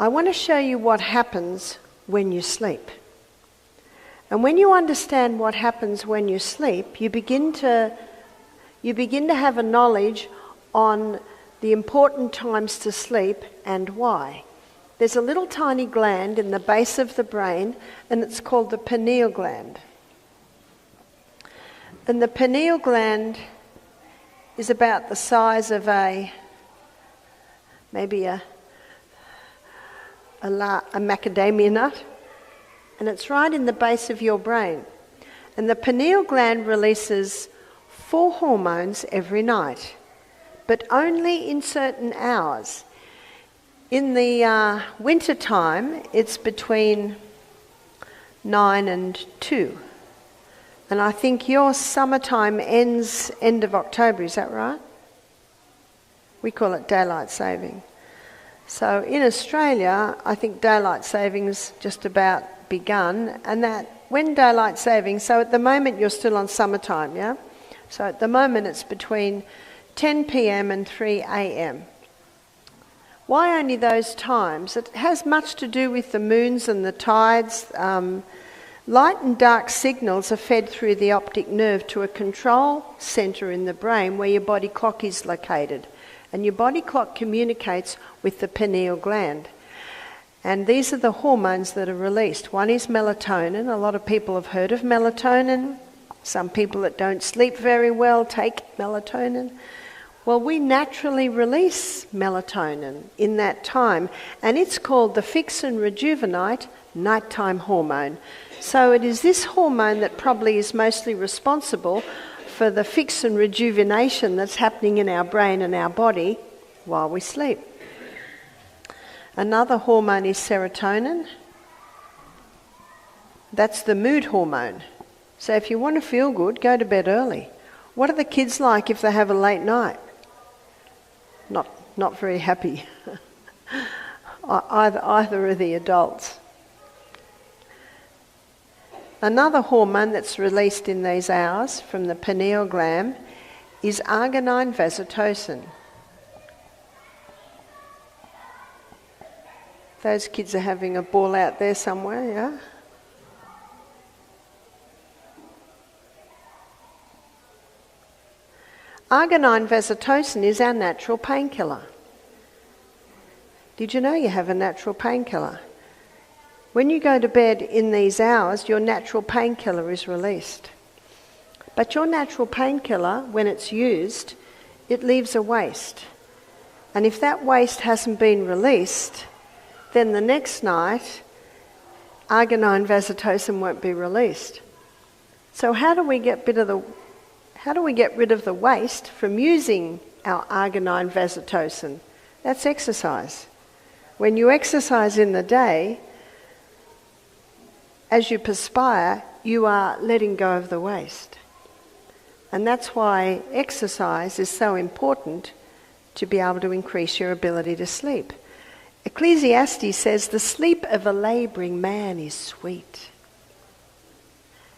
I want to show you what happens when you sleep. And when you understand what happens when you sleep, you begin to have a knowledge on the important times to sleep and why. There's a little tiny gland in the base of the brain, and it's called the pineal gland. And the pineal gland is about the size of maybe a macadamia nut, and it's right in the base of your brain. And the pineal gland releases 4 hormones every night, but only in certain hours. In the winter time, it's between 9 and 2. And I think your summertime ends end of October, is that right? We call it daylight saving. So in Australia, I think daylight saving's just about begun, and that when daylight saving, so at the moment you're still on summertime, yeah? So at the moment it's between 10 p.m. and 3 a.m. Why only those times? It has much to do with the moons and the tides. Light and dark signals are fed through the optic nerve to a control centre in the brain where your body clock is located. And your body clock communicates with the pineal gland. And these are the hormones that are released. One is melatonin. A lot of people have heard of melatonin. Some people that don't sleep very well take melatonin. Well, we naturally release melatonin in that time, and it's called the fix and rejuvenate nighttime hormone. So it is this hormone that probably is mostly responsible for the fix and rejuvenation that's happening in our brain and our body while we sleep. Another hormone is serotonin. That's the mood hormone. So if you want to feel good, go to bed early. What are the kids like if they have a late night? Not very happy. Either are the adults. Another hormone that's released in these hours from the pineal gland is arginine vasotocin. Those kids are having a ball out there somewhere, yeah? Arginine vasotocin is our natural painkiller. Did you know you have a natural painkiller? When you go to bed in these hours, your natural painkiller is released. But your natural painkiller, when it's used, it leaves a waste. And if that waste hasn't been released, then the next night, arginine vasotocin won't be released. So how do we get rid of the waste from using our arginine vasotocin? That's exercise. When you exercise in the day, as you perspire, you are letting go of the waste. And that's why exercise is so important to be able to increase your ability to sleep. Ecclesiastes says, the sleep of a labouring man is sweet.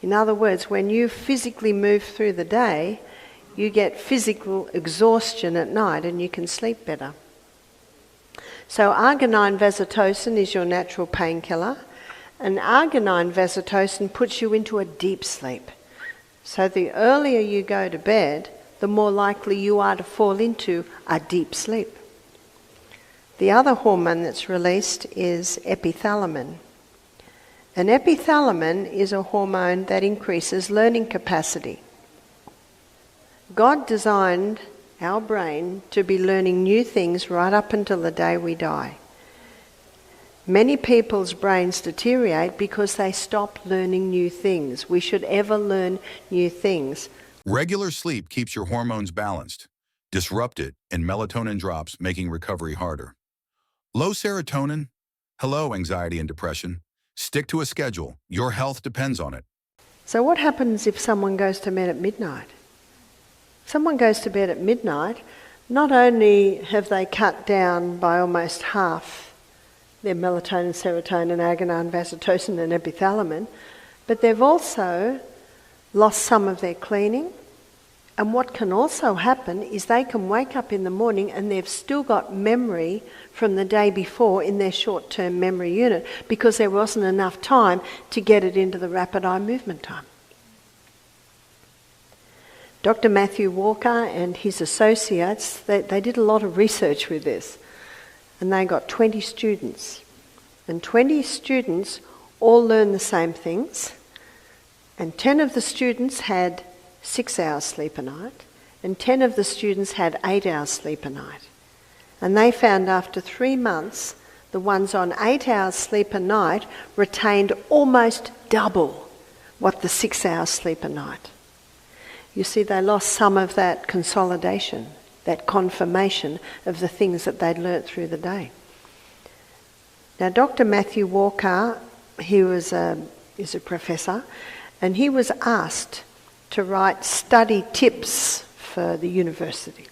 In other words, when you physically move through the day, you get physical exhaustion at night and you can sleep better. So arginine vasotocin is your natural painkiller, and arginine vasotocin puts you into a deep sleep. So the earlier you go to bed, the more likely you are to fall into a deep sleep. The other hormone that's released is epithalamin. And epithalamin is a hormone that increases learning capacity. God designed our brain to be learning new things right up until the day we die. Many people's brains deteriorate because they stop learning new things. We should ever learn new things. Regular sleep keeps your hormones balanced. Disrupt it, and melatonin drops, making recovery harder. Low serotonin? Hello, anxiety and depression. Stick to a schedule. Your health depends on it. So what happens if someone goes to bed at midnight? If someone goes to bed at midnight, not only have they cut down by almost half their melatonin, serotonin, arginine, vasotocin and epithalamin, but they've also lost some of their cleaning And what can also happen is they can wake up in the morning and they've still got memory from the day before in their short-term memory unit because there wasn't enough time to get it into the rapid eye movement time. Dr. Matthew Walker and his associates, they did a lot of research with this, and they got 20 students. And 20 students all learned the same things, and 10 of the students had 6 hours sleep a night, and 10 of the students had 8 hours sleep a night. And they found after 3 months, the ones on 8 hours sleep a night retained almost double what the 6 hours sleep a night. You see, they lost some of that consolidation, that confirmation of the things that they'd learnt through the day. Now, Dr. Matthew Walker, is a professor, and he was asked to write study tips for the university.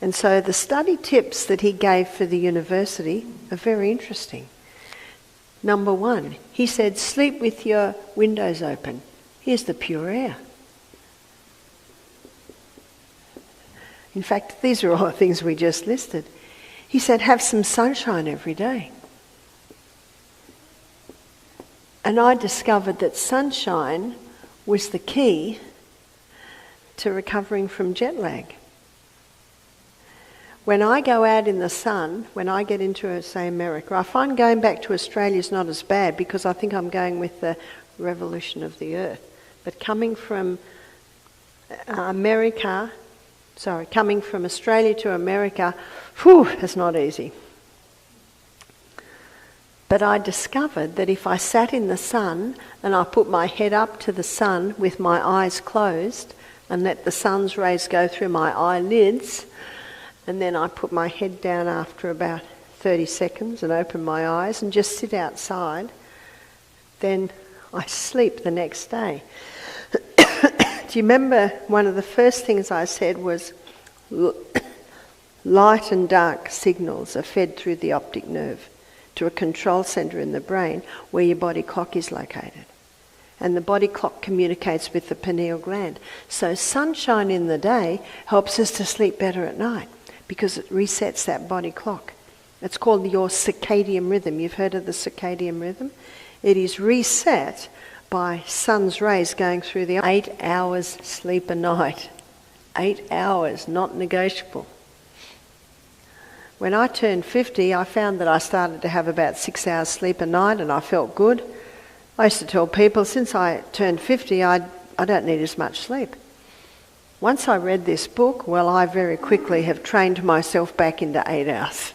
And so the study tips that he gave for the university are very interesting. Number 1, he said, sleep with your windows open. Here's the pure air. In fact, these are all the things we just listed. He said, have some sunshine every day. And I discovered that sunshine was the key to recovering from jet lag. When I go out in the sun, when I get into, say, America, I find going back to Australia is not as bad because I think I'm going with the revolution of the earth. But coming from coming from Australia to America, it's not easy. But I discovered that if I sat in the sun and I put my head up to the sun with my eyes closed and let the sun's rays go through my eyelids, and then I put my head down after about 30 seconds and open my eyes and just sit outside, then I sleep the next day. Do you remember one of the first things I said was light and dark signals are fed through the optic nerve to a control centre in the brain where your body clock is located. And the body clock communicates with the pineal gland. So sunshine in the day helps us to sleep better at night because it resets that body clock. It's called your circadian rhythm. You've heard of the circadian rhythm? It is reset by sun's rays going through the 8 hours sleep a night. 8 hours, not negotiable. When I turned 50, I found that I started to have about 6 hours sleep a night and I felt good. I used to tell people, since I turned 50, I don't need as much sleep. Once I read this book, I very quickly have trained myself back into 8 hours.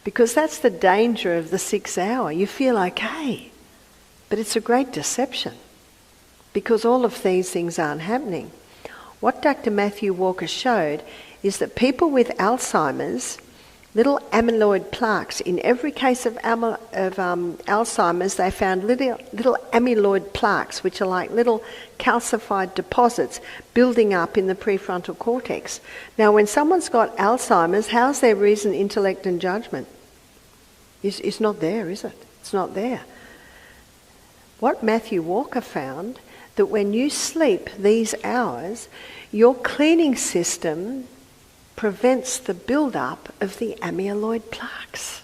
Because that's the danger of the 6 hour. You feel okay, but it's a great deception because all of these things aren't happening. What Dr. Matthew Walker showed is that people with Alzheimer's, little amyloid plaques, in every case of Alzheimer's, they found little amyloid plaques, which are like little calcified deposits building up in the prefrontal cortex. Now, when someone's got Alzheimer's, how's their reason, intellect and judgment? It's not there, is it? It's not there. What Matthew Walker found, that when you sleep these hours, your cleaning system prevents the build-up of the amyloid plaques.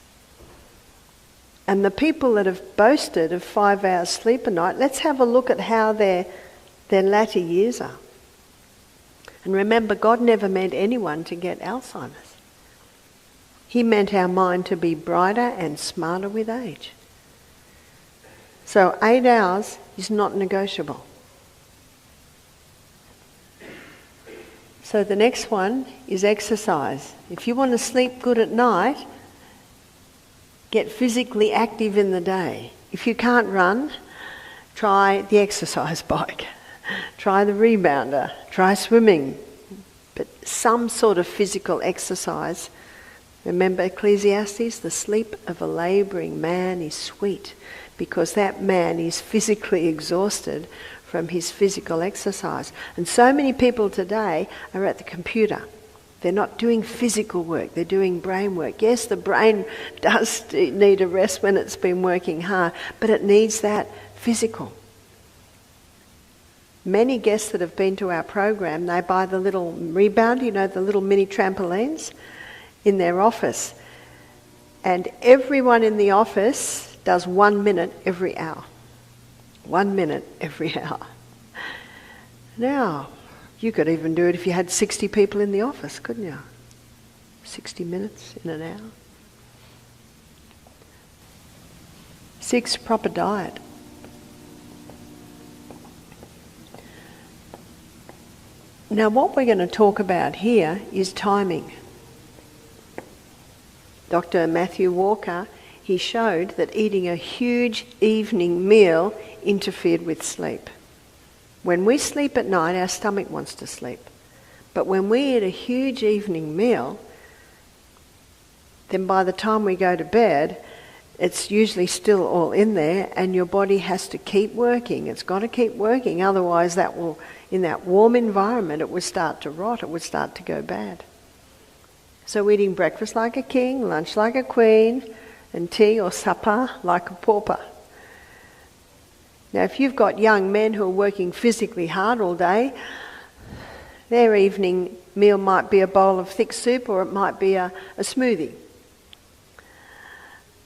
And the people that have boasted of 5 hours sleep a night, let's have a look at how their latter years are. And remember, God never meant anyone to get Alzheimer's. He meant our mind to be brighter and smarter with age. So 8 hours is not negotiable. So the next one is exercise. If you want to sleep good at night, get physically active in the day. If you can't run, try the exercise bike, try the rebounder, try swimming, but some sort of physical exercise. Remember Ecclesiastes, the sleep of a labouring man is sweet because that man is physically exhausted from his physical exercise. And so many people today are at the computer. They're not doing physical work, they're doing brain work. Yes, the brain does need a rest when it's been working hard, but it needs that physical. Many guests that have been to our program, they buy the little rebound, the little mini trampolines in their office. And everyone in the office does 1 minute every hour. 1 minute every hour. Now, you could even do it if you had 60 people in the office, couldn't you? 60 minutes in an hour. 6, proper diet. Now, what we're going to talk about here is timing. Dr. Matthew Walker, he showed that eating a huge evening meal interfered with sleep. When we sleep at night, our stomach wants to sleep. But when we eat a huge evening meal, then by the time we go to bed, it's usually still all in there, and your body has to keep working. It's got to keep working, otherwise that will, in that warm environment, it would start to rot, it would start to go bad. So eating breakfast like a king, lunch like a queen, and tea or supper like a pauper. Now, if you've got young men who are working physically hard all day, their evening meal might be a bowl of thick soup, or it might be a smoothie.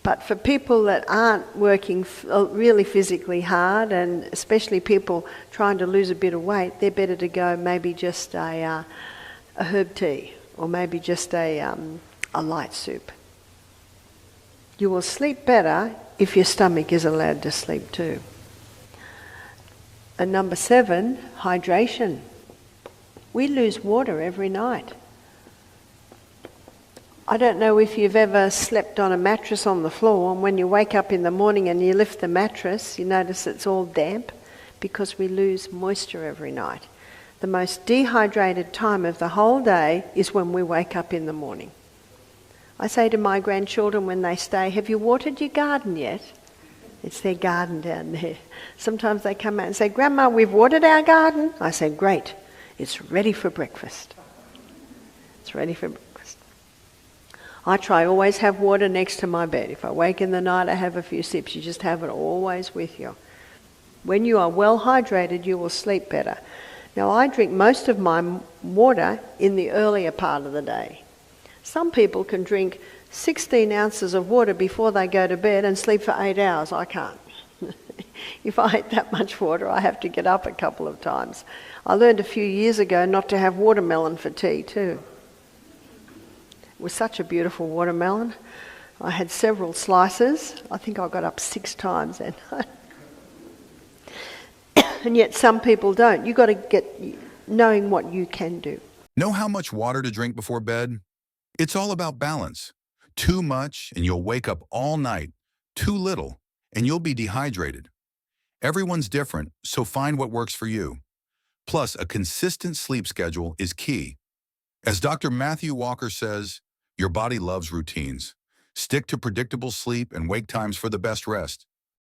But for people that aren't working really physically hard, and especially people trying to lose a bit of weight, they're better to go maybe just a herb tea, or maybe just a light soup. You will sleep better if your stomach is allowed to sleep too. And number 7, hydration. We lose water every night. I don't know if you've ever slept on a mattress on the floor, and when you wake up in the morning and you lift the mattress, you notice it's all damp, because we lose moisture every night. The most dehydrated time of the whole day is when we wake up in the morning. I say to my grandchildren when they stay, "Have you watered your garden yet?" It's their garden down there. Sometimes they come out and say, "Grandma, we've watered our garden." I say, "Great, it's ready for breakfast." It's ready for breakfast. I try always have water next to my bed. If I wake in the night, I have a few sips. You just have it always with you. When you are well hydrated, you will sleep better. Now, I drink most of my water in the earlier part of the day. Some people can drink 16 ounces of water before they go to bed and sleep for 8 hours. I can't. If I eat that much water, I have to get up a couple of times. I learned a few years ago not to have watermelon for tea too. It was such a beautiful watermelon. I had several slices. I think I got up 6 times that night. And yet some people don't. You've got to get knowing what you can do. Know how much water to drink before bed? It's all about balance. Too much and you'll wake up all night. Too little and you'll be dehydrated. Everyone's different, so find what works for you. Plus, a consistent sleep schedule is key. As Dr. Matthew Walker says, your body loves routines. Stick to predictable sleep and wake times for the best rest.